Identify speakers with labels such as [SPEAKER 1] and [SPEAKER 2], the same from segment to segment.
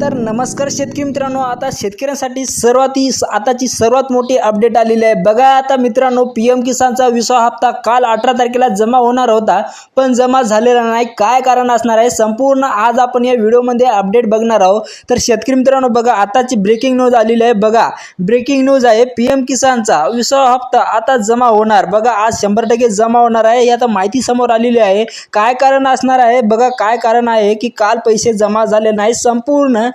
[SPEAKER 1] तर नमस्कार शेतकरी मित्रांनो, आता शेतकऱ्यांसाठी आताची सर्वात मोठी अपडेट आलेली आहे। बघा आता मित्रांनो, पीएम किसानचा 20वा हप्ता काल 18 तारखेला जमा होणार होता, पण जमा झालेला नाही। काय कारण असणार आहे संपूर्ण आज आपण या व्हिडिओमध्ये अपडेट बघणार आहोत। तर शेतकरी मित्रांनो बघा, आताची ब्रेकिंग न्यूज आलेली आहे। बघा ब्रेकिंग न्यूज आहे, पीएम किसानचा 20वा हप्ता आता जमा होणार। बघा आज 100% जमा होणार आहे, ही आता माहिती समोर आलेली आहे। काय कारण असणार आहे बघा, काय कारण आहे की काल पैसे जमा झाले नाही, संपूर्ण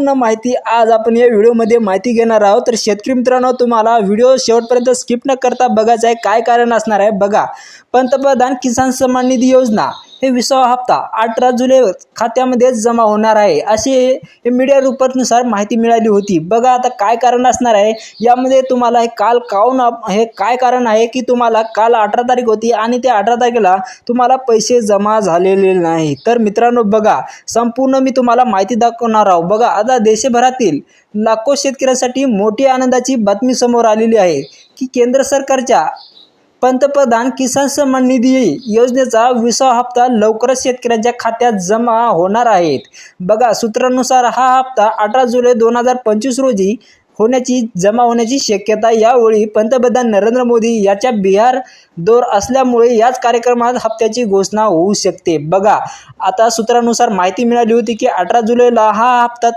[SPEAKER 1] माहिती आज आपण या व्हिडिओमध्ये माहिती घेणार आहोत। तर शेतकरी मित्रांनो, तुम्हाला व्हिडिओ शेवटपर्यंत स्किप न करता बघायचा आहे। काय कारण असणार आहे बघा, पंतप्रधान किसान सन्मान निधी योजना हे 20वा हप्ता 18 जुलै खात्यामध्ये जमा होणार आहे, अशी मीडिया रिपोर्टनुसार माहिती मिळाली होती। बघा आता काय कारण असणार आहे यामध्ये, तुम्हाला हे काय कारण आहे की तुम्हाला काल 18 तारीख होती आणि त्या 18 तारखेला तुम्हाला पैसे जमा झालेले नाही। तर मित्रांनो बघा, संपूर्ण मी तुम्हाला माहिती दाखवणार आहोत। बघा आता देशभरातील लाखो शेतकऱ्यांसाठी मोठी आनंदाची बातमी समोर आलेली आहे की केंद्र सरकारच्या पंतप्रधान किसान सन्मान निधी योजनेचा 20वा हप्ता लवकरच शेतकऱ्यांच्या खात्यात जमा होणार आहे। बघा सूत्रांनुसार हा हप्ता 18 जुलै 2025 रोजी जमा होण्याची शक्यता। यावेळी पंतप्रधान नरेंद्र मोदी याच्या बिहार दौर असल्यामुळे याच कार्यक्रमात हप्त्याची घोषणा होऊ शकते। बघा आता सूत्रानुसार माहिती मिळाली होती की 18 जुलैला हा हप्ता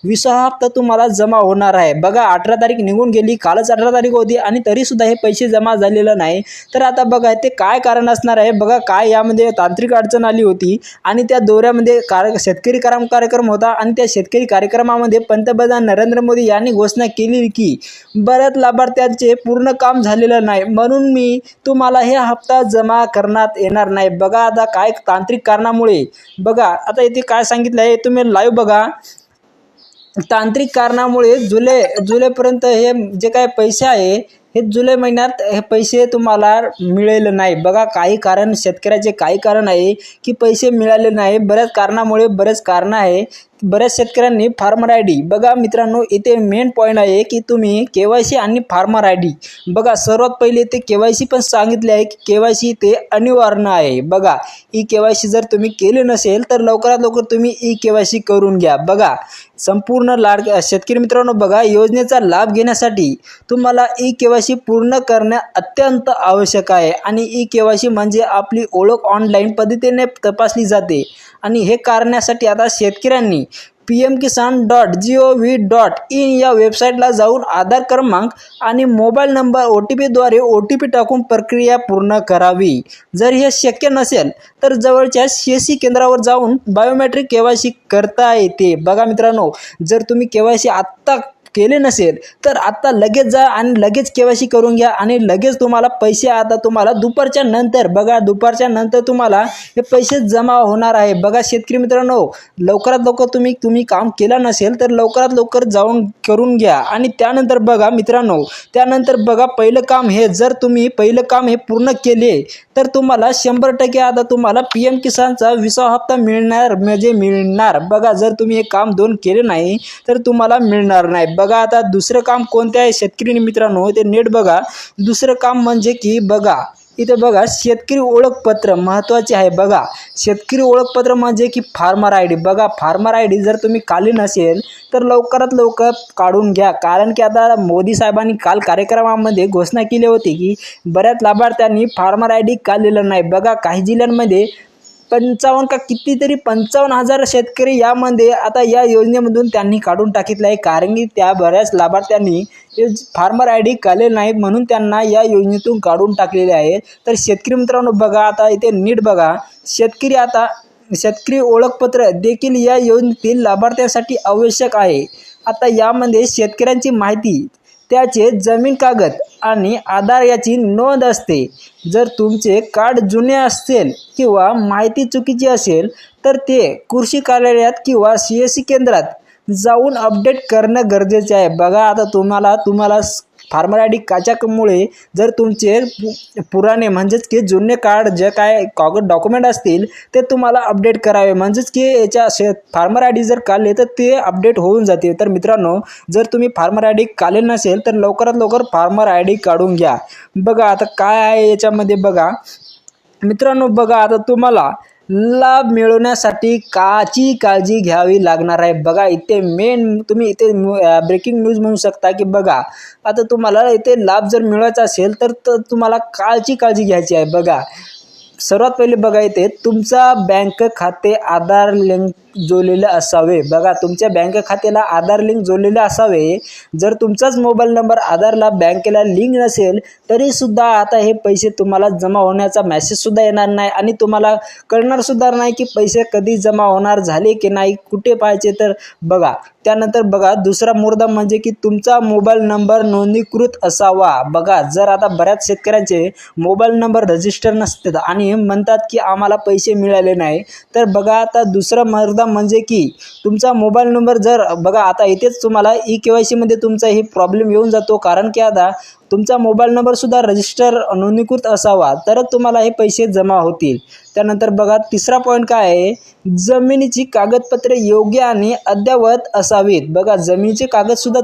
[SPEAKER 1] 20वा हप्ता तुम्हाला जमा होणार आहे। बघा 18 तारीख निघून गेली, कालच 18 तारीख होती आणि तरी सुद्धा हे पैसे जमा झालेले नाही। तर आता बघा ते काय कारण असणार आहे बघा, काय यामध्ये तांत्रिक अडचण आली होती आणि त्या दौऱ्यामध्ये शेतकरी कार्यक्रम होता आणि त्या शेतकरी कार्यक्रमामध्ये पंतप्रधान नरेंद्र मोदी यांनी घोषणा केली की बऱ्याच लाभार्थ्यांचे पूर्ण काम झालेलं नाही, म्हणून मी तुम्हाला हे हप्ता जमा करण्यात येणार नाही। बघा आता काय तांत्रिक कारणामुळे, बघा आता इथे काय सांगितलं आहे तुम्ही लाईव्ह बघा, तांत्रिक कारणामुळे जुलैपर्यंत हे जे काय पैसे आहे हे जुलै महिन्यात हे पैसे तुम्हाला मिळेल नाही। बघा काही कारण, शेतकऱ्याचे काही कारण आहे की पैसे मिळाले नाही, बऱ्याच कारणामुळे बरेच कारण आहे। बऱ्याच शेतकऱ्यांनी फार्मर आयडी, बघा मित्रांनो इथे मेन पॉईंट आहे की तुम्ही केवायसी आणि फार्मर आयडी, बघा सर्वात पहिले ते केवायसी पण सांगितले आहे की केवायसी ते अनिवार्य आहे। बघा ई केवायसी जर तुम्ही केले नसेल तर लवकरात लवकर तुम्ही ई केवायसी करून घ्या। बघा संपूर्ण शेतकरी मित्रांनो बघा, योजनेचा लाभ घेण्यासाठी तुम्हाला ई केवायसी पूर्ण करणे अत्यंत आवश्यक आहे आणि ई केवायसी म्हणजे आपली ओळख ऑनलाईन पद्धतीने तपासली जाते आणि हे करण्यासाठी आता शेतकऱ्यांनी pmkisan.gov.in या वेबसाईटला जाऊन आधार क्रमांक आणि मोबाईल नंबर OTPद्वारे OTP टाकून प्रक्रिया पूर्ण करावी। जर हे शक्य नसेल तर जवळच्या CSC केंद्रावर जाऊन बायोमेट्रिक केवायसी करता येते। बघा मित्रांनो, जर तुम्ही केवायसी आत्ता केले नसेल तर आता लगेच जा आणि लगेच केवायसी करून घ्या आणि लगेच तुम्हाला पैसे आता तुम्हाला दुपारच्या नंतर, बघा दुपारच्या नंतर तुम्हाला हे पैसे जमा होणार आहे। बघा शेतकरी मित्रांनो, लवकरात लवकर तुम्ही काम केलं नसेल तर लवकरात लवकर जाऊन करून घ्या आणि त्यानंतर बघा मित्रांनो, त्यानंतर बघा पहिलं काम हे, जर तुम्ही पहिलं काम हे पूर्ण केले तर तुम्हाला 100% आता तुम्हाला पीएम किसानचा 20वा हप्ता मिळणार। बघा जर तुम्ही हे काम 2 केले नाही तर तुम्हाला मिळणार नाही। बघा आता दुसरं काम कोणते आहे शेतकरी मित्रांनो, ते नीट बघा। दुसरं काम म्हणजे की बघा इथे बघा, शेतकरी ओळखपत्र महत्त्वाचे आहे। बघा शेतकरी ओळखपत्र म्हणजे की फार्मर आयडी, बघा फार्मर आयडी जर तुम्ही काढली नसेल तर लवकरात लवकर काढून घ्या, कारण की आता मोदी साहेबांनी काल कार्यक्रमामध्ये घोषणा केली होती की बऱ्याच लाभार्थ्यांनी फार्मर आयडी काढलेलं नाही। बघा काही जिल्ह्यांमध्ये 55,000 शेतकरी यामध्ये आता या योजनेमधून त्यांनी काढून टाकितलं आहे, कारण की त्या बऱ्याच लाभार्थ्यांनी फार्मर आयडी काढले नाहीत म्हणून त्यांना या योजनेतून काढून टाकलेले आहे। तर शेतकरी मित्रांनो बघा आता इथे नीट बघा, शेतकरी ओळखपत्र देखील या योजनेतील लाभार्थ्यांसाठी आवश्यक आहे। आता यामध्ये शेतकऱ्यांची माहिती, त्याचे जमीन कागद आणि आधार याची नोंद असते। जर तुमचे कार्ड जुने असेल किंवा माहिती चुकीची असेल तर ते कृषी कार्यालयात किंवा CSC केंद्रात जाऊन अपडेट करणं गरजेचे आहे। बघा आता तुम्हाला फार्मर आयडी काच्यामुळे जर तुमचे पुराणे म्हणजेच की जुने कार्ड जे काय कागद डॉक्युमेंट असतील ते तुम्हाला अपडेट करावे, म्हणजेच की याच्या फार्मर आयडी जर काढले तर ते अपडेट होऊन जाते। तर मित्रांनो, जर तुम्ही फार्मर आयडी काढले नसेल तर लवकरात लवकर फार्मर आयडी काढून घ्या। बघा आता काय आहे याच्यामध्ये, बघा मित्रांनो बघा आता तुम्हाला लाभ मिळवण्यासाठी काची काळजी घ्यावी लागणार आहे. बघा इथे मेन तुम्ही इथे ब्रेकिंग न्यूज म्हणू शकता की बघा आता तुम्हाला इथे लाभ जर मिळवायचा असेल तर तुम्हाला काळजी घ्यायची आहे. बघा सर्वात पहिले बघा इथे तुमचा बँक खाते आधार लिंक जोडलेले असावे. बघा तुमच्या बँक खात्याला आधार लिंक जोडलेले असावे. जर तुमचाच मोबाईल नंबर आधारला बँकेला लिंक नसेल तरी सुद्धा आता हे पैसे तुम्हाला जमा होण्याचा मेसेज सुद्धा येणार नाही आणि तुम्हाला कळणार सुद्धा नाही की पैसे कधी जमा होणार, झाले की नाही, कुठे पाहायचे. तर बघा त्यानंतर बघा दुसरा मुद्दा म्हणजे की तुमचा मोबाईल नंबर नोंदणीकृत असावा. बघा जर आता बऱ्याच शेतकऱ्यांचे मोबाईल नंबर रजिस्टर नसतात आणि म्हणतात की आम्हाला पैसे मिळाले नाही, तर बघा आता दुसरा मुद्दा म्हणजे की तुमचा मोबाईल नंबर जर बघा आता इथेच तुम्हाला KYC मध्ये तुमचा हे प्रॉब्लेम येऊन जातो. कारण की आता तुमचा मोबाईल नंबर सुद्धा रजिस्टर नोंदणीकृत असावा तरच तुम्हाला हे पैसे जमा होतील. त्यानंतर बघा तिसरा पॉईंट काय आहे, जमिनीची कागदपत्रे योग्य आणि अद्ययावत असावीत. बघा जमिनीचे कागद सुद्धा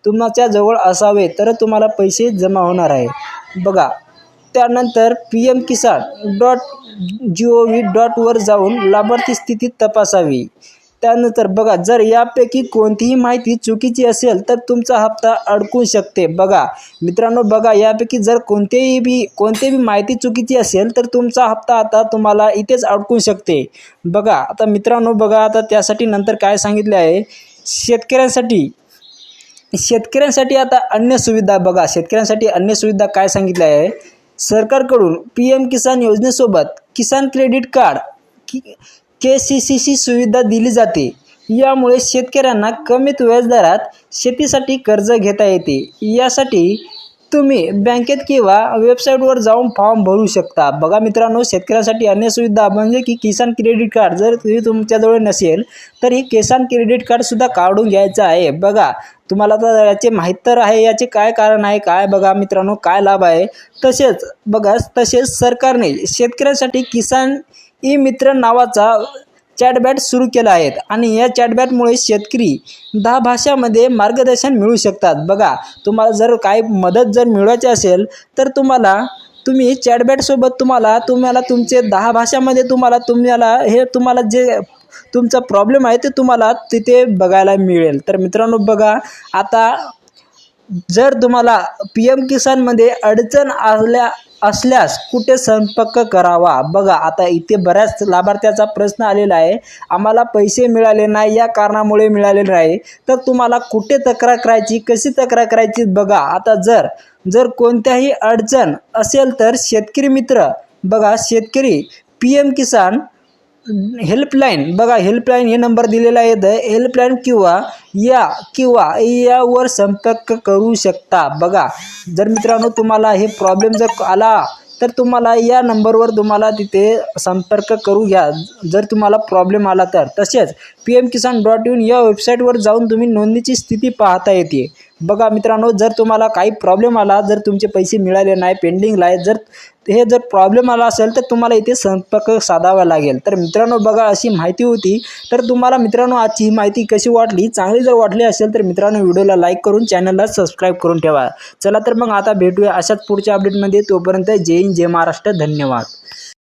[SPEAKER 1] तुमच्या जवळ असावे तर तुम्हाला पैसे जमा होणार आहे. बघा त्यानंतर pmkisan.gov.वर जाऊन लाभार्थी स्थिती तपासावी. त्यानंतर बघा जर यापैकी कोणतीही माहिती चुकीची असेल तर तुमचा हप्ता अडकू शकते. बघा मित्रांनो, बघा यापैकी जर कोणतीही माहिती चुकीची असेल तर तुमचा हप्ता आता तुम्हाला इथेच अडकू शकते. बघा आता मित्रांनो, बघा आता त्यासाठी नंतर काय सांगितले आहे, शेतकऱ्यांसाठी आता अन्य सुविधा. बघा शेतकऱ्यांसाठी अन्य सुविधा काय सांगितले आहे, सरकारकडून PM किसान योजनेसोबत किसान क्रेडिट कार्ड KCC सुविधा दिली जाते. यामुळे शेतकऱ्यांना कमीत व्याजदरात शेतीसाठी कर्ज घेता येते. यासाठी तुम्ही बँकेत किंवा वेबसाईटवर जाऊन फॉर्म भरू शकता. बघा मित्रांनो, शेतकऱ्यांसाठी अन्य सुविधा म्हणजे की किसान क्रेडिट कार्ड जर तुमच्याजवळ नसेल तर ही किसान क्रेडिट कार्ड सुद्धा काढून घ्यायचं आहे. बघा तुम्हाला तर याचे माहीत तर आहे, याचे काय कारण आहे, काय बघा मित्रांनो काय लाभ आहे. तसेच सरकारने शेतकऱ्यांसाठी किसान मित्र नावाचा चॅटबॅट सुरू केला आहे आणि या चॅटबॅटमुळे शेतकरी 10 भाषांमध्ये मार्गदर्शन मिळू शकतात. बघा तुम्हाला जर काही मदत जर मिळवायची असेल तर तुम्ही चॅटबॅटसोबत तुम्हाला तुमचे 10 भाषांमध्ये तुम्हाला जे तुमचा प्रॉब्लेम आहे ते तुम्हाला तिथे बघायला मिळेल. तर मित्रांनो बघा आता जर तुम्हाला PM किसानमध्ये अडचण असल्यास कुठे संपर्क करावा. बघा आता इथे बऱ्याच लाभार्थ्याचा प्रश्न आलेला आहे, आम्हाला पैसे मिळाले नाही, या कारणामुळे मिळाले नाही. तर तुम्हाला कुठे तक्रार करायची, कशी तक्रार करायची. बघा आता जर कोणत्याही अडचण असेल तर शेतकरी मित्र शेतकरी PM किसान हेल्पलाईन. बघा हेल्पलाईन हे नंबर दिलेला आहे, हेल्पलाईन किंवा यावर संपर्क करू शकता. बघा जर मित्रांनो तुम्हाला हे प्रॉब्लेम जर आला तर तुम्हाला या नंबरवर तुम्हाला तिथे संपर्क करू घ्या जर तुम्हाला प्रॉब्लेम आला तर. तसेच pmkisan.in या वेबसाईटवर जाऊन तुम्ही नोंदणीची स्थिती पाहता येते. बघा मित्रांनो, जर तुम्हाला काही प्रॉब्लेम आला, जर तुमचे पैसे मिळाले नाही, पेंडिंगला आहे, जर प्रॉब्लेम आला असेल तर तुम्हाला इथे संपर्क साधावा लागेल. तर मित्रांनो बघा अशी माहिती होती. तर तुम्हाला मित्रांनो आजची ही माहिती कशी वाटली, चांगली जर वाटली असेल तर मित्रांनो व्हिडिओला लाईक करून चॅनलला सबस्क्राईब करून ठेवा. चला तर मग आता भेटूया अशाच पुढच्या अपडेटमध्ये. तोपर्यंत जय हिंद, जय महाराष्ट्र, धन्यवाद.